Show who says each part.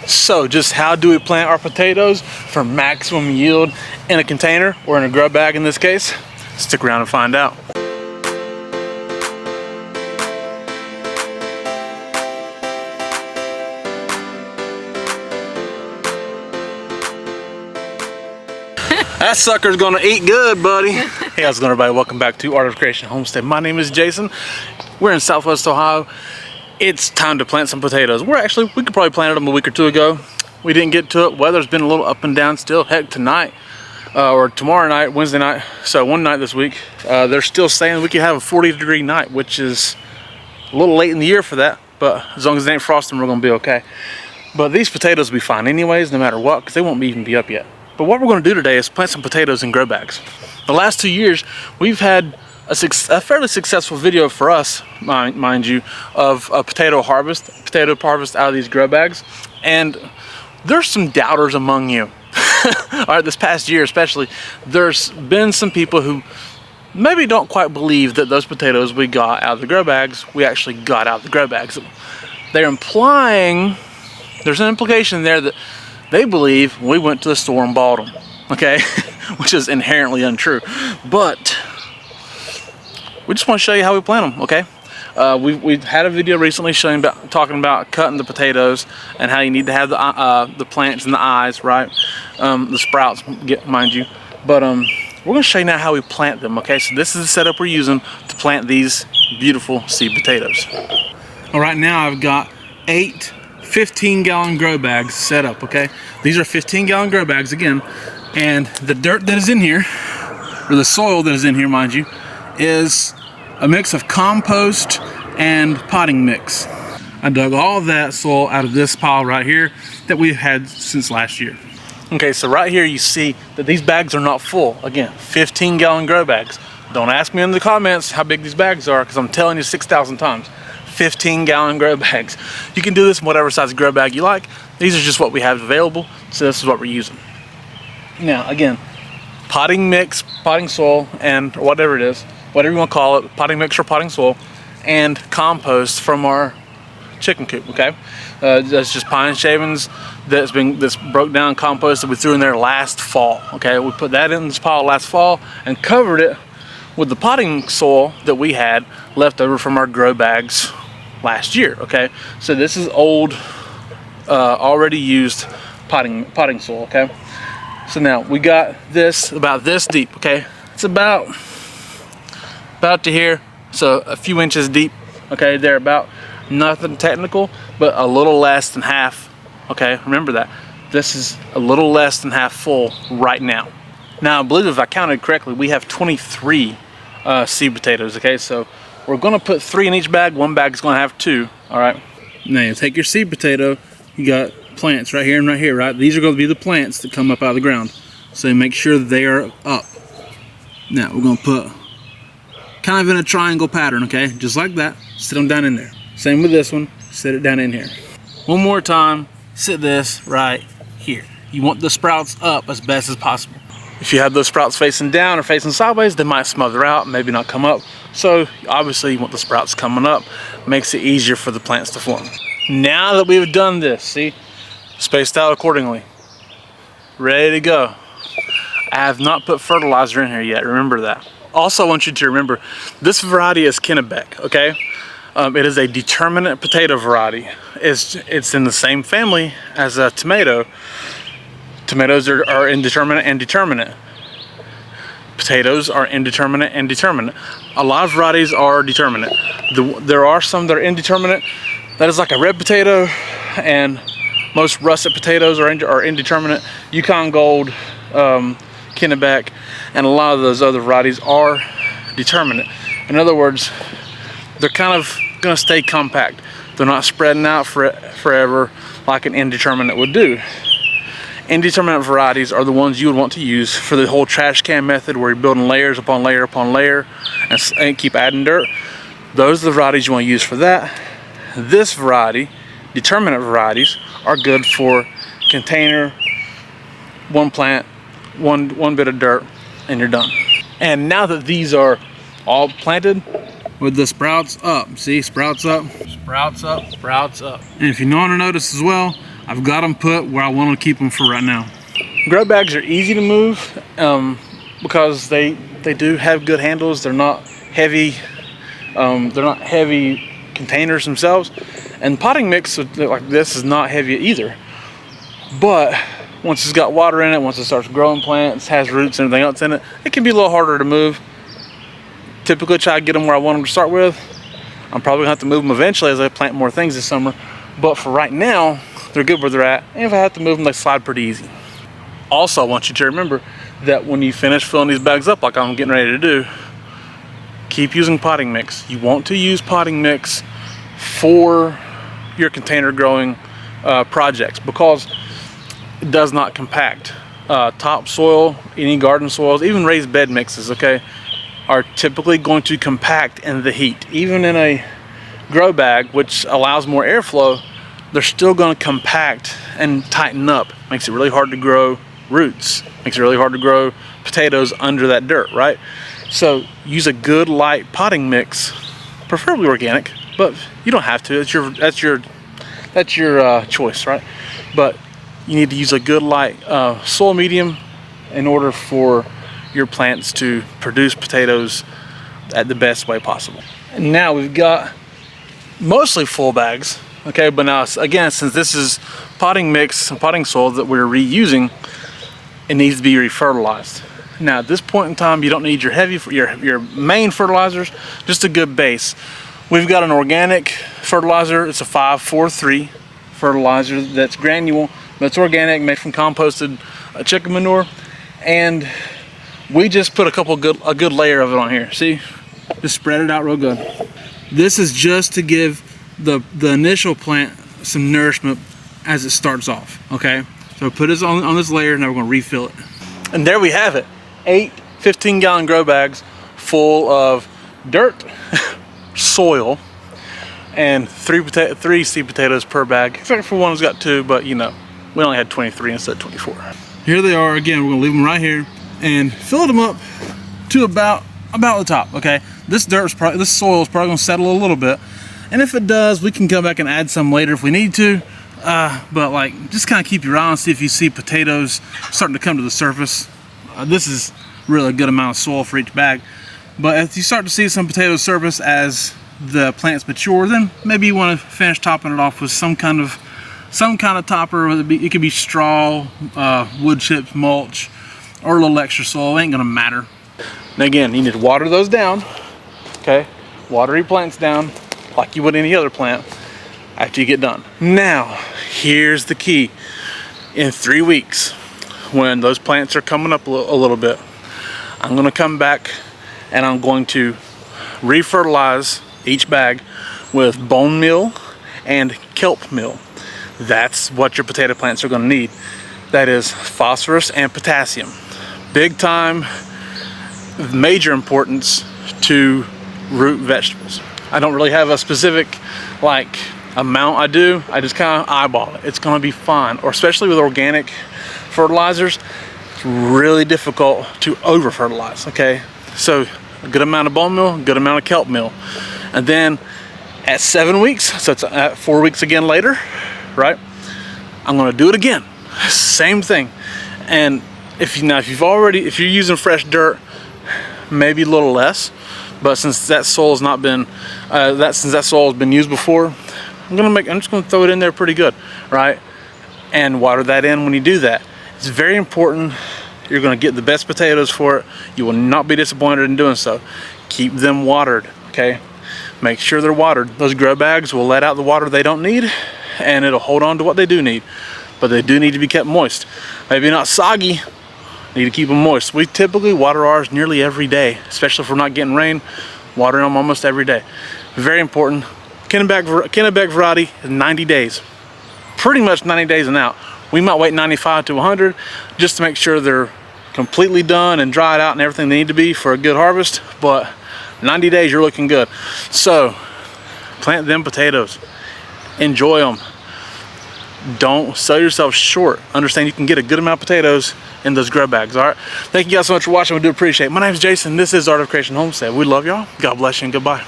Speaker 1: So just how do we plant our potatoes for maximum yield in a container or in a grow bag in this case? Stick around and find out. That sucker's gonna eat good, buddy. Hey, how's it going, everybody? Welcome back to Art of Creation Homestead. My name is Jason. We're in Southwest Ohio. It's time to plant some potatoes. We could probably plant them a week or two ago. We didn't get to it. Weather's been a little up and down still. Heck, tonight or tomorrow night, Wednesday night, so one night this week, they're still saying we could have a 40-degree night, which is a little late in the year for that, but as long as it ain't frosting, we're gonna be okay. But these potatoes will be fine anyways, no matter what, because they won't even be up yet. But what we're going to do today is plant some potatoes in grow bags. The last 2 years, we've had a fairly successful video for us, mind you, of a potato harvest out of these grow bags. And there's some doubters among you. All right, this past year especially, there's been some people who maybe don't quite believe that those potatoes we got out of the grow bags, we actually got out of the grow bags. They're implying, there's an implication there that they believe we went to the store and bought them, okay? Which is inherently untrue. But we just want to show you how we plant them, okay? We had a video recently talking about cutting the potatoes and how you need to have the plants and the eyes, right? The sprouts, mind you. But we're going to show you now how we plant them, okay? So this is the setup we're using to plant these beautiful seed potatoes. All right, now I've got 8 15-gallon grow bags set up, okay? These are 15-gallon grow bags again, and the dirt that is in here, or the soil that is in here, mind you, is a mix of compost and potting mix. I dug all of that soil out of this pile right here that we've had since last year. Okay, so right here you see that these bags are not full. Again, 15-gallon grow bags. Don't ask me in the comments how big these bags are, because I'm telling you 6,000 times. 15-gallon grow bags. You can do this in whatever size grow bag you like. These are just what we have available, so this is what we're using. Now, again, potting mix, potting soil, and whatever it is, whatever you want to call it, potting mix or potting soil, and compost from our chicken coop, okay? That's just pine shavings that's broke down compost that we threw in there last fall, okay? We put that in this pile last fall and covered it with the potting soil that we had left over from our grow bags last year, okay? So this is old, already used potting soil, okay? So now we got this about this deep, okay? It's about to here, so a few inches deep, okay? They're about nothing technical, but a little less than half, okay? Remember that. This is a little less than half full right now. Now, I believe if I counted correctly, we have 23 seed potatoes, okay? So we're gonna put 3 in each bag. One bag is gonna have 2, all right? Now you take your seed potato, you got plants right here and right here, right? These are gonna be the plants that come up out of the ground. So you make sure they are up. Now we're gonna put kind of in a triangle pattern, okay? Just like that, sit them down in there. Same with this one, sit it down in here. One more time, sit this right here. You want the sprouts up as best as possible. If you have those sprouts facing down or facing sideways, they might smother out, maybe not come up. So obviously you want the sprouts coming up. Makes it easier for the plants to form. Now that we've done this, see, spaced out accordingly, ready to go. I have not put fertilizer in here yet, remember that. Also, I want you to remember, this variety is Kennebec, okay? It is a determinate potato variety. It's in the same family as a tomato. Tomatoes are indeterminate and determinate. Potatoes are indeterminate and determinate. A lot of varieties are determinate. There are some that are indeterminate. That is like a red potato, and most russet potatoes are indeterminate. Yukon Gold, Kennebec, and a lot of those other varieties are determinate. In other words, they're kind of gonna stay compact. They're not spreading out forever like an indeterminate would do. Indeterminate varieties are the ones you would want to use for the whole trash can method, where you're building layers upon layer upon layer and keep adding dirt. Those are the varieties you want to use for that. This variety, determinate varieties, are good for container, one plant, one bit of dirt, and you're done. And now that these are all planted with the sprouts up, see, sprouts up, sprouts up, sprouts up. And if you want to notice as well, I've got them put where I want to keep them for right now. Grow bags are easy to move because they do have good handles. They're not heavy. They're not heavy containers themselves, and potting mix like this is not heavy either. But once it's got water in it, once it starts growing plants, has roots and everything else in it, it can be a little harder to move. Typically try to get them where I want them to start with. I'm probably gonna have to move them eventually as I plant more things this summer, but for right now they're good where they're at, and if I have to move them, they slide pretty easy. Also, I want you to remember that when you finish filling these bags up like I'm getting ready to do, keep using potting mix. You want to use potting mix for your container growing projects because it does not compact. Topsoil, any garden soils, even raised bed mixes, okay, are typically going to compact in the heat. Even in a grow bag, which allows more airflow, they're still going to compact and tighten up. Makes it really hard to grow roots. Makes it really hard to grow potatoes under that dirt, right? So use a good light potting mix, preferably organic, but you don't have to. That's your choice, right? But you need to use a good light soil medium in order for your plants to produce potatoes at the best way possible. And now we've got mostly full bags, okay, but now again, since this is potting mix and potting soil that we're reusing, it needs to be refertilized. Now at this point in time, you don't need your main fertilizers, just a good base. We've got an organic fertilizer. It's a 5-4-3 fertilizer that's granule, but it's organic, made from composted chicken manure, and we just put a good layer of it on here. See, just spread it out real good. This is just to give the initial plant some nourishment as it starts off, okay? So put this on this layer, and now we're gonna refill it. And there we have it, 8 15-gallon grow bags full of dirt, soil, and three seed potatoes per bag, except for one who's got 2, but you know, we only had 23 instead of 24. Here they are again. We're gonna leave them right here and fill them up to about the top, okay? This soil is probably gonna settle a little bit, and if it does, we can come back and add some later if we need to. But like, just kind of keep your eye on, see if you see potatoes starting to come to the surface. This is really a good amount of soil for each bag. But if you start to see some potatoes surface as the plants mature, then maybe you want to finish topping it off with some kind of topper. It could be straw, wood chips, mulch, or a little extra soil. It ain't gonna matter. And again, you need to water those down, okay? Water your plants down like you would any other plant after you get done. Now, here's the key. In 3 weeks, when those plants are coming up a little bit, I'm gonna come back and I'm going to refertilize each bag with bone meal and kelp meal. That's what your potato plants are gonna need. That is phosphorus and potassium. Big time, major importance to root vegetables. I don't really have a specific like amount I do. I just kind of eyeball it. It's gonna be fine, or especially with organic fertilizers, it's really difficult to over fertilize, okay? So a good amount of bone meal, a good amount of kelp meal. And then at 7 weeks, so it's at 4 weeks again later, right? I'm gonna do it again, same thing. And if you're using fresh dirt, maybe a little less, but since that soil has not been, since that soil has been used before, I'm just gonna throw it in there pretty good, right? And water that in when you do that. It's very important. You're gonna get the best potatoes for it. You will not be disappointed in doing so. Keep them watered, okay? Make sure they're watered. Those grow bags will let out the water they don't need, and it'll hold on to what they do need. But they do need to be kept moist. Maybe not soggy, need to keep them moist. We typically water ours nearly every day, especially if we're not getting rain, watering them almost every day. Very important. Kennebec variety is 90 days. Pretty much 90 days and out. We might wait 95 to 100 just to make sure they're completely done and dried out and everything they need to be for a good harvest, but 90 days you're looking good. So plant them potatoes, enjoy them. Don't sell yourself short. Understand you can get a good amount of potatoes in those grow bags. All right, thank you guys so much for watching. We do appreciate it. My name is Jason. This is Art of Creation Homestead. We love y'all. God bless you and goodbye.